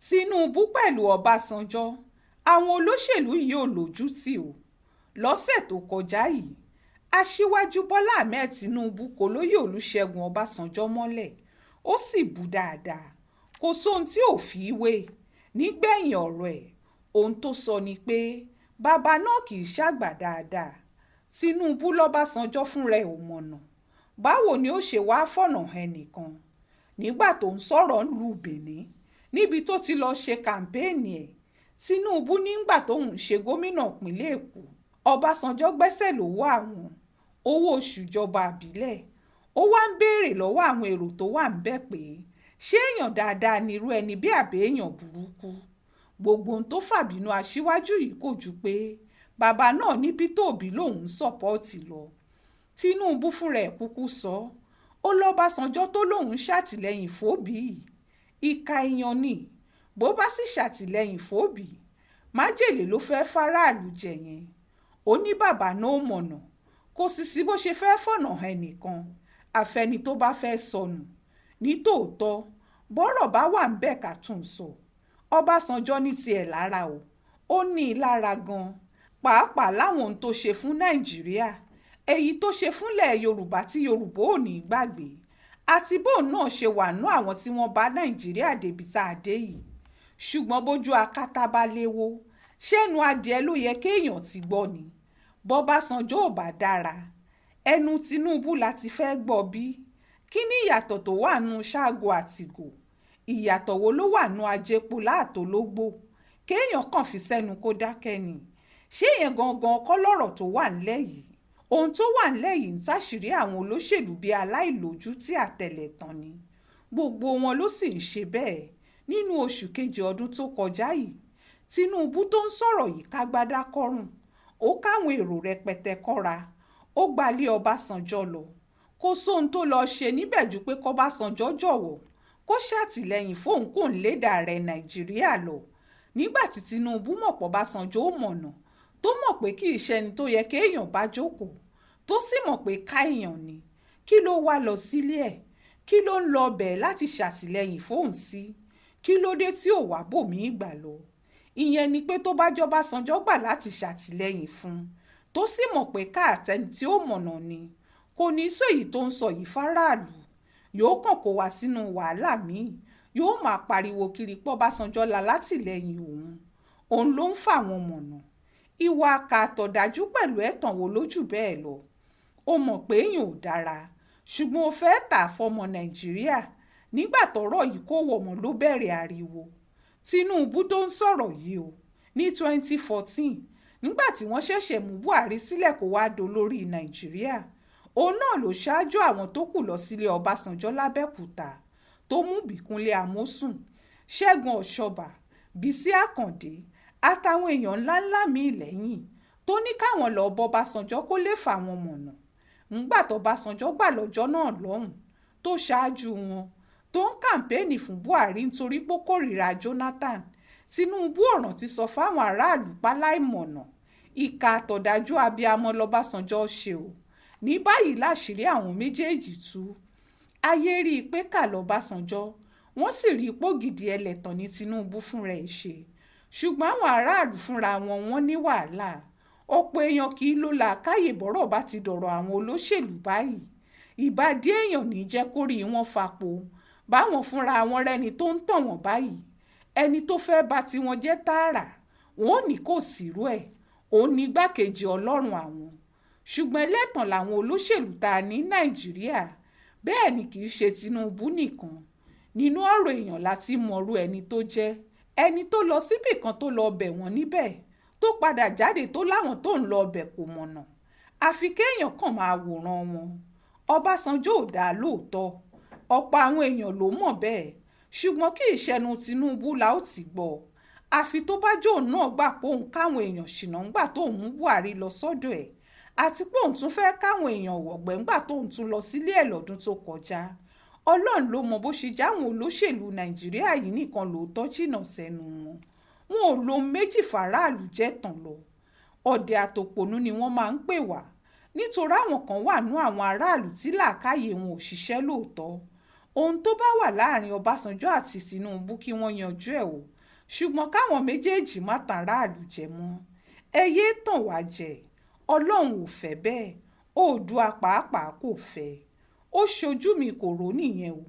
Tinubu pẹ̀lú Ọbásanjọ́ àwọn olóṣèlú yìí ò lójútì o. Lọ́sẹ̀ tó kọjá yìí aṣíwájú Bọ́lá Ahmed Tinubu kò lóyè Olúṣẹ́gun Ọbásanjọ́ mọ́lẹ̀ ó sì bú dáadáa, kò sóhun tí ò fi wé. Nígbẹ̀yìn ọ̀rọ̀ ẹ̀ ohun tó sọ ni pé bàbá náà kì í ṣàgbà dáadáa. Tinubu lọ́básanjọ́ fúnra ẹ̀ ò mọ̀nà, báwo ni ó ṣe wáá fọ̀nà ẹnìkan? Nígbà tó ń sọ̀rọ̀ ńlùú Benin níbi tó ti lọ́ọ́ ṣe kàmpéènì ẹ̀, Tinubu nígbà tóun ṣe gómìnà ìpínlẹ̀ Èkó Ọbásanjọ́ gbẹ́sẹ̀ lọ́wọ́ àwọn owó oṣù ìjọba àbílẹ̀. Ó wá ń béèrè lọ́wọ́ àwọn èrò tó wà ń bẹ̀ pé ṣé èèyàn dáadáa nírú ẹni bí àbí èèyàn burúkú? Gbogbo ohun tó fàbínú aṣíwájú yìí kò ju pé bàbá náà ní Peter Obi lòun ń sọ́pọ́ọ̀tì lọ. Tinubu fúnra ẹ̀ kúkú sọ ó lọ́básanjọ́ tó lòun ṣàtìlẹ́yìn fóbì yìí ìka èèyàn ni, bó bá sì ṣàtìlẹ́yìn fóbì májèlé ló fẹ́ fáráàlú jẹ yẹn. Ó ní bàbá náà mọ̀nà, kò sì sí bó ṣe fẹ́ fọ̀nà ẹnìkan àfẹni tó bá fẹ́ sọnù. Ní tòótọ́ bọ́rọ̀ bá wà ń bẹ̀ ká tún sọ, Ọbásanjọ́ ní tiẹ̀ lára o, ó ní i lára gan-an, pàápàá láwọn ohun tó ṣe fún Nàìjíríà, èyí tó ṣe fúnlẹ̀ Yorùbá tí Yorùbá ò ní gbàgbé, àti bóun náà ṣe wà nú àwọn tí wọ́n bá Nàìjíríà débi tá a dé yìí. Ṣùgbọ́n bójú akátá bá léwó ṣẹ́nu adìẹ ló yẹ kéèyàn ti gbọ́ ni. Bọ́básanjọ́ ò bá dára ẹnu Tinubu láti fẹ́ gbọ́ bí. Kí ni ìyàtọ̀ tó wà nú ṣáàgó àtìgò? Ìyàtọ̀ wo ló wà nú ajépo láàtòlógbò? Kéèyàn kàn fi sẹ́nu kó dákẹ́ ni. Ṣé yẹn gangan kọ́ lọ́rọ̀ tó wà ńlẹ̀ yìí? Ohun tó wà ńlẹ̀ yìí ń táṣìírí àwọn olóṣèlú bíi aláìlójútì àtẹ̀lẹ̀tàn ni. Gbogbo wọn ló sì ń ṣe bẹ́ẹ̀. Nínú oṣù kejì ọdún tó kọjá yìí Tinubu tó ń sọ̀rọ̀ yìí kágbádá kọ́rùn, ó káwọn èrò rẹpẹtẹ kọ́ra, ó gbalé Ọbásanjọ́ lọ. Kò sóhun tó lọ́ọ́ ṣe níbẹ̀ ju pé kọ́básanjọ́ jọ̀wọ́ kó ṣàtìlẹ́yìn fóun kò ń lédà ààrẹ Nàìjíríà lọ. Nígbà tí Tinubu mọ̀ pé Ọbásanjọ́ ò mọ̀nà, tó mọ̀ pé kì í ṣẹni tó yẹ kéèyàn bá jókòó, tó sì mọ̀ pé káèyàn ni, kí ló wá lọ sílé ẹ̀? Kí ló ń lọ bẹ̀ láti ṣàtìlẹ́yìn fóun sí? Kí ló dé tí ò wá bòmíì gbà lọ? Ìyẹn ni pé tó bá jọbásanjọ́ gbà láti ṣàtìlẹ́yìn fún un, tó sì mọ̀ pé káàtẹ́ni tí ó mọ̀nà ni, kò ní sọ èyí tó ń sọ yìí fáráàlú. Yóò kàn kó wa sínú wàhálà míì, yóò máa pariwo kiri pé Ọbásanjọ́ la látìlẹ́yìn òun ló ń fà wọ́n mọ̀nà. Ìwà àkàtọ̀dájú pẹ̀lú ẹ̀tàn wo lójú bẹ́ẹ̀ lọ? Ó mọ̀ pé èèyàn ò dára, ṣùgbọ́n ó fẹ́ tà fọmọ Nàìjíríà. Nígbà tọ́rọ̀ yìí kò wọ̀ mọ́ ló bẹ̀rẹ̀ ariwo. Tinubu tó ń sọ̀rọ̀ yìí o ní 2014 nígbà tí wọ́n ṣẹ̀ṣẹ̀ mú Buhari sílẹ̀ kó wá dolórí Nàìjíríà, òun náà ló ṣáájú àwọn tó kù lọ sílé Ọbásanjọ́ lábẹ́òkúta, tó mú Bíkúnlé Amósùn, Ṣẹ́gun Ọ̀ṣọ́bà, Bísí Àkàndé àtàwọn èèyàn ńláńlá míì lẹ́yìn, tó ní káwọn lọ bọ́ Ọbásanjọ́ kó lè fà wọ́n mọ̀nà. ńgbà tó Ọbásanjọ́ gbà lọ́jọ́ náà lọ́hùn tó ṣáájú wọn, tó ń kàmpéènì fún Buhari nítorí pé ó kórìíra Jonathan, Tinubu ọ̀ràn ti sọ fáwọn aráàlú páláìmọ̀nà. Ìkà àtọ̀dájú abiyamọ lọ́básanjọ́ ṣe o. Ní báyìí láṣìírí àwọn méjèèjì tú. Ayé rí i pé kà lọ́básanjọ́, wọ́n sì rí i pé ògidì ẹlẹ́tàn ní Tinubu fúnra ẹ̀ ṣe. Ṣùgbọ́n àwọn aráàlú fúnra wọn ní wàhálà. Ọ̀pọ̀ èèyàn kì í ló làákàyè bọ́rọ̀ bá ti dọ̀rọ̀ àwọn olóṣèlú báyìí. Ìbàdí èèyàn ní jẹ́ kórí wọn fapò. Báwọn fúnra wọn rẹni tó ń tàn wọ́n báyìí, ẹni tó fẹ́ bá tiwọn jẹ́ tààrà, wọn ò ní kò sírú ẹ̀, òun ní igbákejì ọlọ́run àwọn. Ṣùgbọ́n ẹlẹ́tàn làwọn olóṣèlú tá a ní Nàìjíríà. Bẹ́ẹ̀ ni kì í ṣe Tinubu nìkan. Nínú ọ̀rọ̀ èèyàn láti mọrú ẹni tó jẹ́. Ẹni tó lọ síbì kan tó lọ bẹ̀ wọ́n níbẹ̀, tó padà jáde tó láwọn tó ń lọ bẹ̀ kò mọ̀nà. Àfi kéèyàn kàn máa wòran wọn. Ọbásanjọ́ ò dáa lóòótọ́, ọ̀pọ̀ àwọn èèyàn ló mọ̀ bẹ́ẹ̀, ṣùgbọ́n kì í ṣẹnu Tinubu la ó ti gbọ́. Àfi tó bá jóun náà gbà pé òun káwọn èèyàn ṣìnà ńgbà tóun mú Buhari lọ sọ́dọ̀ ẹ̀, àti pé òun tún fẹ́ káwọn èèyàn wọ̀gbẹ́ ńgbà tóun tún lọ sílé ẹ̀ lọ́dún tó kọjá. Ọlọ́run ló mọ bó ṣe jáwọn olóṣèlú Nàìjíríà yìí nìkan lóòótọ́ jìnnà sẹ́nu wọn. Wọn ò lo méjì fàráàlú jẹ́ tàn lọ. Ọ̀dẹ̀ àtòpònú ni wọ́n máa ń pè wá, nítorí àwọn kan wà nú àwọn aráàlú tí làákàyè wọn ò ṣiṣẹ́ lóòótọ́. ohun tó bá wà láàrin Ọbásanjọ́ àti Tinubu kí wọ́n yanjú ẹ̀ o, ṣùgbọ́n káwọn méjèèjì má tan aráàlú jẹ mọ́. ẹ yéé tàn wá jẹ, Ọlọ́run ò fẹ́ bẹ́ẹ̀, Oòduà pàápàá kò fẹ́. ó ṣojú mi kò rò nìyẹn o.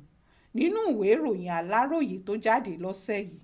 nínú ìwé ìròyìn Aláròyé tó jáde lọ́sẹ̀ yìí.